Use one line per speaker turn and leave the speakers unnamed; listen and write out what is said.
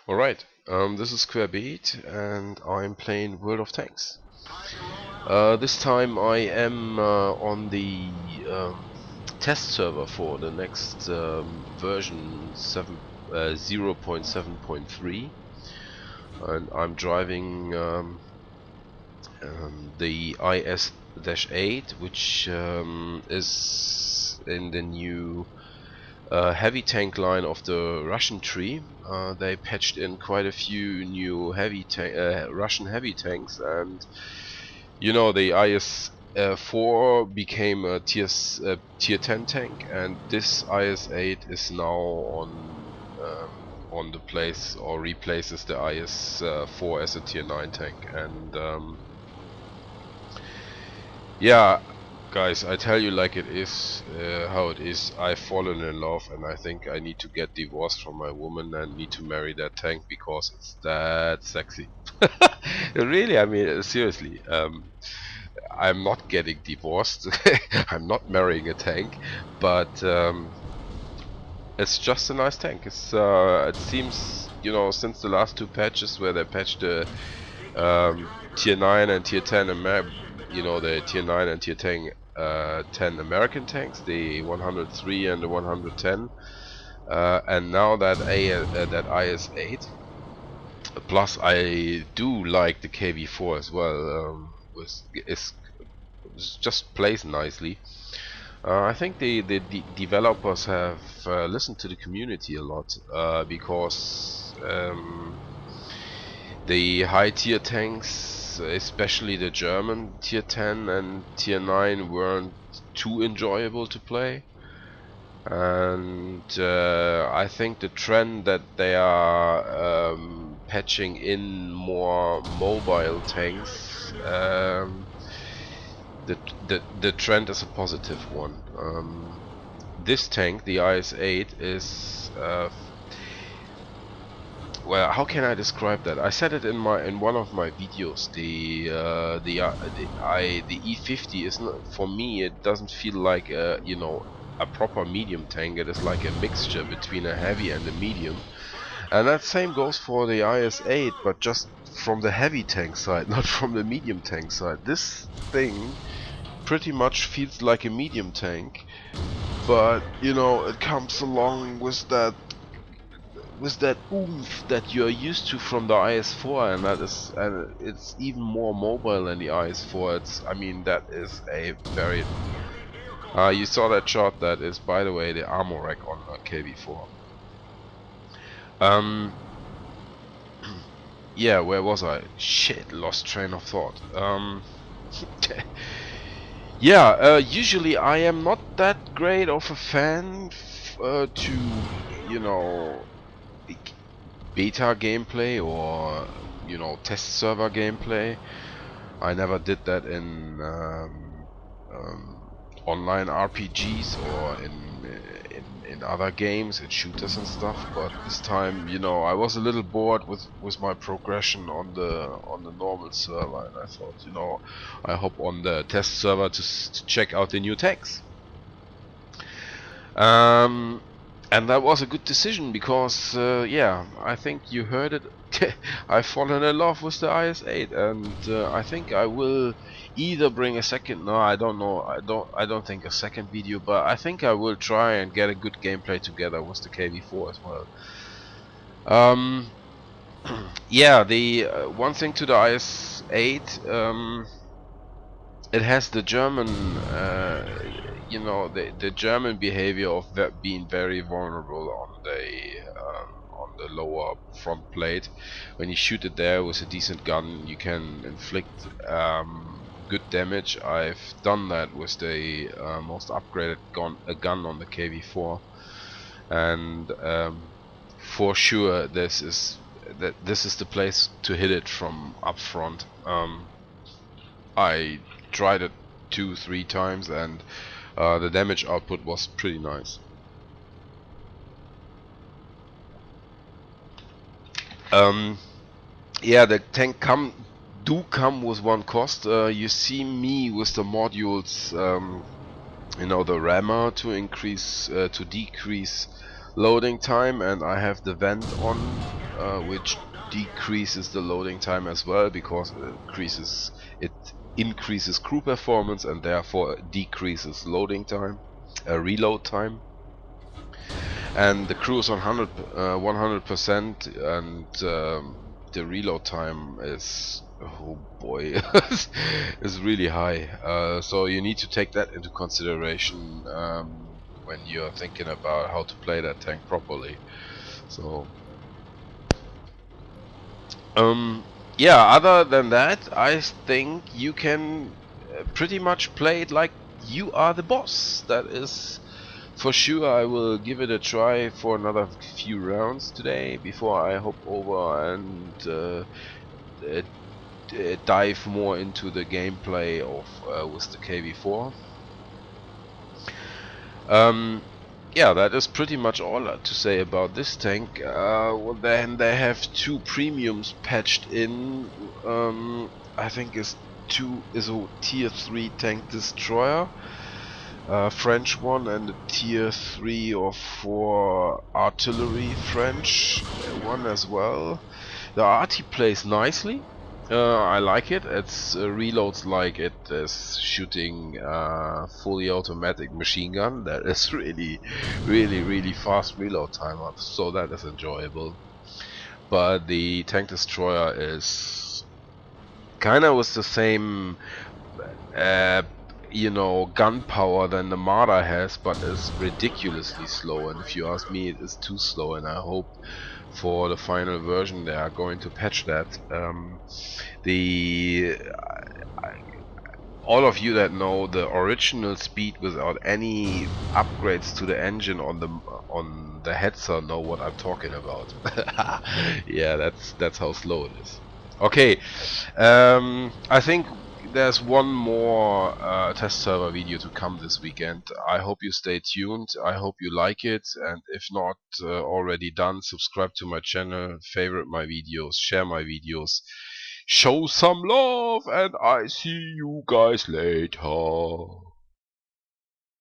Alright, this is Beat, and I'm playing World of Tanks. This time I am on the test server for the next version 0.7.3, and I'm driving the IS-8, which is in the new heavy tank line of the Russian tree. They patched in quite a few new Russian heavy tanks, and you know, the IS-4 became a tier 10 tank, and this IS-8 is now on the place, or replaces the IS-4 as a tier 9 tank. And yeah, guys, I tell you like it is, how it is. I've fallen in love, and I think I need to get divorced from my woman and need to marry that tank because it's that sexy. Really, I mean, seriously. I'm not getting divorced. I'm not marrying a tank, but it's just a nice tank. It seems, you know, since the last two patches where they patched the tier 9 and tier 10 you know, the tier 9 and tier 10 American tanks, the 103 and the 110, and now that that IS-8. Plus, I do like the KV-4 as well. It just plays nicely. I think the developers have listened to the community a lot, because the high tier tanks, especially the German tier 10 and tier 9, weren't too enjoyable to play. And I think the trend that they are patching in more mobile tanks, the trend is a positive one. This tank, the IS-8, is well, how can I describe that? I said it in one of my videos. The E50 is not, for me, it doesn't feel like a, you know, a proper medium tank. It is like a mixture between a heavy and a medium, and that same goes for the IS-8, but just from the heavy tank side, not from the medium tank side. This thing pretty much feels like a medium tank, but you know, it comes along with that oomph that you're used to from the IS-4, and it's even more mobile than the IS-4. I mean, that is a very you saw that shot. That is, by the way, the armor rack on the KV-4. Yeah, where was I? Shit, lost train of thought. Yeah, usually I am not that great of a fan to, you know, beta gameplay or, you know, test server gameplay. I never did that in online RPGs or in other games, in shooters and stuff. But this time, you know, I was a little bored with my progression on the normal server, and I thought, you know, I hop on the test server to check out the new tanks. And that was a good decision because, yeah, I think you heard it. I've fallen in love with the IS-8, and I think I will either bring a second. No, I don't know. I don't think a second video, but I think I will try and get a good gameplay together with the KV-4 as well. Yeah, the one thing to the IS-8. It has the German, you know, the German behavior of being very vulnerable on the lower front plate. When you shoot it there with a decent gun, you can inflict good damage. I've done that with the most upgraded gun on the KV-4, and for sure this is the place to hit it from up front. I tried it 2-3 times, and the damage output was pretty nice. Yeah, the tank do come with one cost. You see me with the modules, you know, the rammer to decrease loading time, and I have the vent on which decreases the loading time as well, because it increases crew performance and therefore decreases loading time, reload time. And the crew is on 100%, and the reload time is, oh boy, is really high. So you need to take that into consideration when you're thinking about how to play that tank properly. So yeah, other than that, I think you can pretty much play it like you are the boss. That is for sure. I will give it a try for another few rounds today before I hop over and dive more into the gameplay of with the KV4. Yeah, that is pretty much all to say about this tank. Well, then they have two premiums patched in. I think is a tier 3 tank destroyer, French one, and a tier 3 or 4 artillery French one as well. The arty plays nicely. I like it. It's reloads like it is shooting fully automatic machine gun. That is really fast reload time up, so that is enjoyable. But the tank destroyer is kinda with the same you know, gunpowder than the Marder has, but is ridiculously slow. And if you ask me, it is too slow, and I hope for the final version they are going to patch that. All of you that know the original speed without any upgrades to the engine on the Hetzer know what I'm talking about. Yeah, that's how slow it is. Okay, I think there's one more test server video to come this weekend. I hope you stay tuned. I hope you like it, and if not already done, subscribe to my channel, favorite my videos, share my videos, show some love, and I see you guys later.